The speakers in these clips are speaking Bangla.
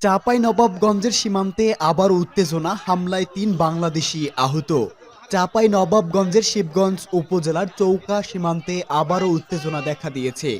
চাঁপাইনবাবগঞ্জের সীমান্তে আবার উত্তেজনা, হামলায় ৩ বাংলাদেশি আহত। চাঁপাইনবাবগঞ্জের শিবগঞ্জ উপজেলার চৌকা সীমান্তে আবারও উত্তেজনা দেখা দিয়েছে।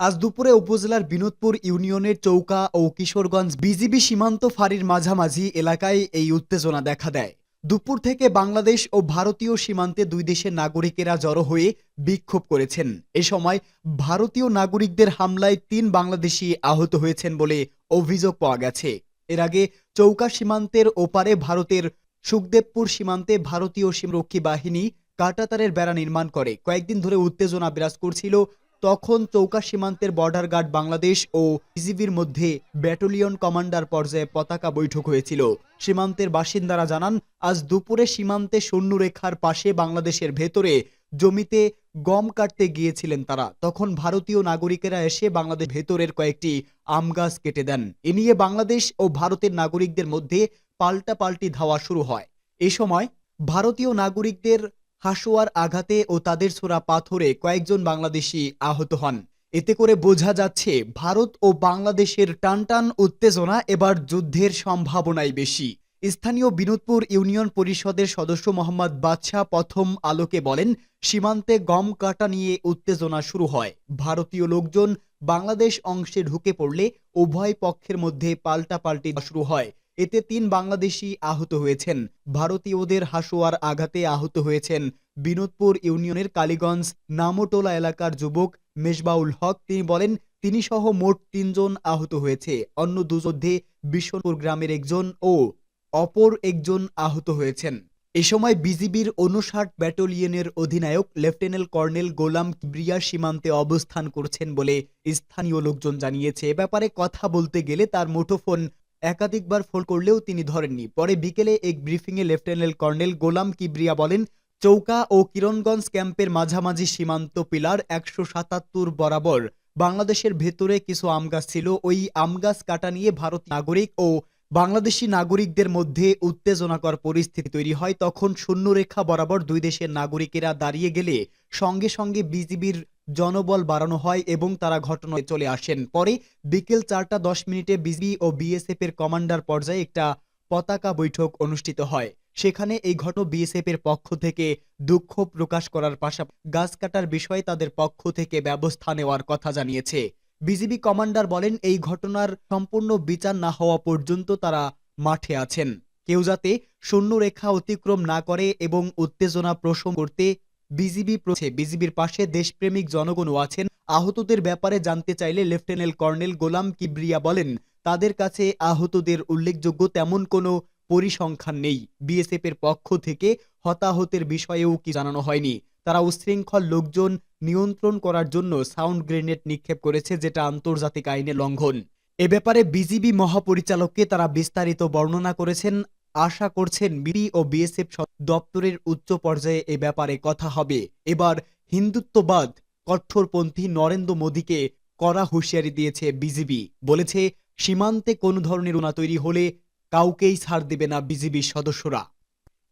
আজ দুপুরে উপজেলার বিনোদপুর ইউনিয়নের চৌকা ও কিশোরগঞ্জ বিজিবি সীমান্ত ফাঁড়ির মাঝামাঝি এলাকায় এই উত্তেজনা দেখা দেয়। দুপুর থেকে বাংলাদেশ ও ভারতীয় সীমান্তে দুই দেশের নাগরিকেরা জড়ো হয়ে বিক্ষোভ করেছেন। এ সময় ভারতীয় নাগরিকদের হামলায় ৩ বাংলাদেশি আহত হয়েছেন বলে অভিযোগ পাওয়া গেছে। এর আগে চৌকা সীমান্তের ওপারে ভারতের সুখদেবপুর সীমান্তে ভারতীয় সীমারক্ষী বাহিনী কাঁটাতারের বেড়া নির্মাণ করে। কয়েকদিন ধরে উত্তেজনা বিরাজ করছিল। তখন চৌকা সীমান্তের বর্ডার গার্ড বাংলাদেশ ও বিজিবির মধ্যে ব্যাটালিয়ন কমান্ডার পর্যায়ে পতাকা বৈঠক হয়েছিল। সীমান্তের বাসিন্দারা জানান, আজ দুপুরে সীমান্তে সৈন্যরেখার পাশে বাংলাদেশের ভেতরে জমিতে গম কাটতে গিয়েছিলেন তারা। তখন ভারতীয় নাগরিকেরা এসে বাংলাদেশ ভেতরের কয়েকটি আম গাছ কেটে দেন। এ নিয়ে বাংলাদেশ ও ভারতের নাগরিকদের মধ্যে পাল্টাপাল্টি ধাওয়া শুরু হয়। এ সময় ভারতীয় নাগরিকদের হাসোয়ার আঘাতে ও তাদের ছোড়া পাথরে কয়েকজন বাংলাদেশি আহত হন। এতে করে বোঝা যাচ্ছে ভারত ও বাংলাদেশের টানটান উত্তেজনা, এবার যুদ্ধের সম্ভাবনাই বেশি। স্থানীয় বিনোদপুর ইউনিয়ন পরিষদের সদস্য মোহাম্মদ বাদশাহ প্রথম আলোকে বলেন, সীমান্তে গম কাটা নিয়ে উত্তেজনা শুরু হয়। ভারতীয় লোকজন বাংলাদেশ অংশে ঢুকে পড়লে উভয় পক্ষের মধ্যে পাল্টাপাল্টি শুরু হয়। এতে ৩ বাংলাদেশি আহত হয়েছেন। ভারতীয়দের হাসোয়ার আঘাতে আহত হয়েছেন বিনোদপুর ইউনিয়নের কালীগঞ্জ নামটোলা এলাকার যুবক মেজবাউল হক। তিনি বলেন, তিনি সহ মোট ৩ জন আহত হয়েছে। অন্য দুজনে বিশনপুর গ্রামের একজন ও অপর একজন আহত হয়েছেন। এ সময় বিজিবির ৫৯ ব্যাটালিয়নের অধিনায়ক লেফটেন্যান্ট কর্নেল গোলাম কিবরিয়া সীমান্তে অবস্থান করছেন বলে স্থানীয় লোকজন জানিয়েছে। এ ব্যাপারে কথা বলতে গেলে তার মুঠোফোন একাধিকবার ফোন করলেও তিনি ধরেননি। পরে বিকেলে এক ব্রিফিংয়ে লেফটেন্যান্ট কর্নেল গোলাম কিবরিয়া বলেন, চৌকা ও কিরণগঞ্জ ক্যাম্পের মাঝামাঝি সীমান্ত পিলার ১৭৭ বরাবর বাংলাদেশের ভেতরে কিছু আম গাছ ছিল। ওই আম গাছ কাটা নিয়ে ভারত নাগরিক ও বাংলাদেশি নাগরিকদের মধ্যে উত্তেজনাকর পরিস্থিতি তৈরি হয়। তখন শূন্যরেখা বরাবর দুই দেশের নাগরিকেরা দাঁড়িয়ে গেলে সঙ্গে সঙ্গে বিজিবির জনবল বাড়ানো হয় এবং তারা ঘটনায় চলে আসেন। পরে বিকেল ৪টা ১০ বিজিবি ও বিএসএফ এর কমান্ডার পর্যায়ে একটা পতাকা বৈঠক অনুষ্ঠিত হয়। সেখানে এই ঘটনা বিএসএফ এর পক্ষ থেকে দুঃখ প্রকাশ করার পাশাপাশি গাছ কাটার বিষয়ে তাদের পক্ষ থেকে ব্যবস্থা নেওয়ার কথা জানিয়েছে। বিজিবি কমান্ডার বলেন, এই ঘটনার সম্পূর্ণ বিচার না হওয়া পর্যন্ত তারা মাঠে আছেন। কেউ যাতে শূন্যরেখা অতিক্রম না করে এবং উত্তেজনা প্রশম করতে বিজিবির পাশে দেশপ্রেমিক জনগণও আছেন। আহতদের ব্যাপারে জানতে চাইলে লেফটেন্যান্ট কর্নেল গোলাম কিবরিয়া বলেন, তাদের কাছে আহতদের উল্লেখযোগ্য তেমন কোনো পরিসংখ্যান নেই। বিএসএফ এর পক্ষ থেকে হতাহতের বিষয়েও কি জানানো হয়নি। তারা উশৃঙ্খল লোকজন নিয়ন্ত্রণ করার জন্য সাউন্ড গ্রেনেড নিক্ষেপ করেছে, যেটা আন্তর্জাতিক আইনে লঙ্ঘন। এ ব্যাপারে বিজিবি মহাপরিচালককে তারা বিস্তারিত বর্ণনা করেছেন। আশা করছেন বিডি ও বিএসএফ দপ্তরের উচ্চ পর্যায়ে এ ব্যাপারে কথা হবে। এবার হিন্দুত্ববাদ কট্টরপন্থী নরেন্দ্র মোদীকে কড়া হুঁশিয়ারি দিয়েছে বিজিবি। বলেছে, সীমান্তে কোনো ধরনের উনা তৈরি হলে কাউকেই ছাড় দেবে না বিজিবির সদস্যরা।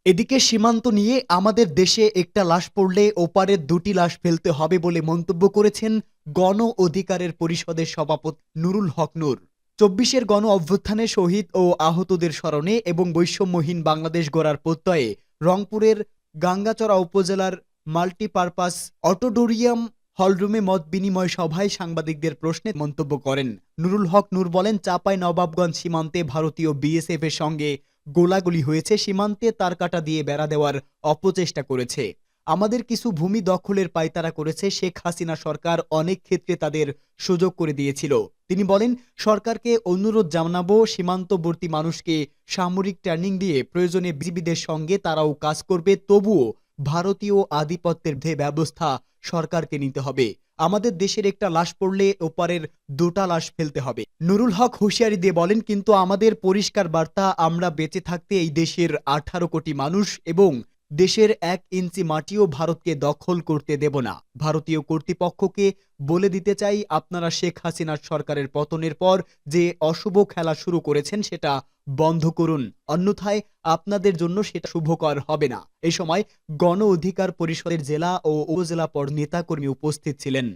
এদিকে সীমান্ত নিয়ে আমাদের দেশে একটা লাশ পড়লে ওপারের ২টি লাশ ফেলতে হবে বলে মন্তব্য করেছেন গণ অধিকারের পরিষদের সভাপতি নুরুল হক নূর। ২৪-এর গণ অভ্যুত্থানে শহীদ ও আহতদের স্মরণে এবং বৈষম্যহীন বাংলাদেশ গড়ার প্রত্যয়ে রংপুরের গাঙ্গাচড়া উপজেলার মাল্টিপারপাস অডিটোরিয়াম হলরুমে মত বিনিময় সভায় সাংবাদিকদের প্রশ্নে মন্তব্য করেন নুরুল হক নূর। বলেন, চাঁপাইনবাবগঞ্জ সীমান্তে ভারতীয় বিএসএফ এর সঙ্গে গোলাগুলি হয়েছে। সীমান্তে তারকাটা দিয়ে বেড়া দেওয়ার অপচেষ্টা করেছে। আমাদের কিছু ভূমি দখলের পায়তারা করেছে। শেখ হাসিনা সরকার অনেক ক্ষেত্রে তাদের সুযোগ করে দিয়েছিল। তিনি বলেন, সরকারকে অনুরোধ জানাবো সীমান্তবর্তী মানুষকে সামরিক ট্রেনিং দিয়ে প্রয়োজনে বিজিবিদের সঙ্গে তারাও কাজ করবে। তবুও ভারতীয় আধিপত্যের ব্যবস্থা সরকারকে নিতে হবে। আমাদের দেশের একটা লাশ পড়লে ওপারের ২টা লাশ ফেলতে হবে। নুরুল হক হুঁশিয়ারি দিয়ে বলেন, কিন্তু আমাদের পরিষ্কার বার্তা, আমরা বেঁচে থাকতে এই দেশের ১৮ কোটি মানুষ এবং দেশের 1 ইঞ্চি মাটিও ভারতকে দখল করতে দেব না। ভারতীয় কর্তৃপক্ষকে বলে দিতে চাই, আপনারা শেখ হাসিনার সরকারের পতনের পর যে অশুভ খেলা শুরু করেছেন সেটা বন্ধ করুন, অন্যথায় আপনাদের জন্য সেটা শুভকর হবে না। এ সময় গণ অধিকার পরিষদের জেলা ও উপজেলা নেতাকর্মী উপস্থিত ছিলেন।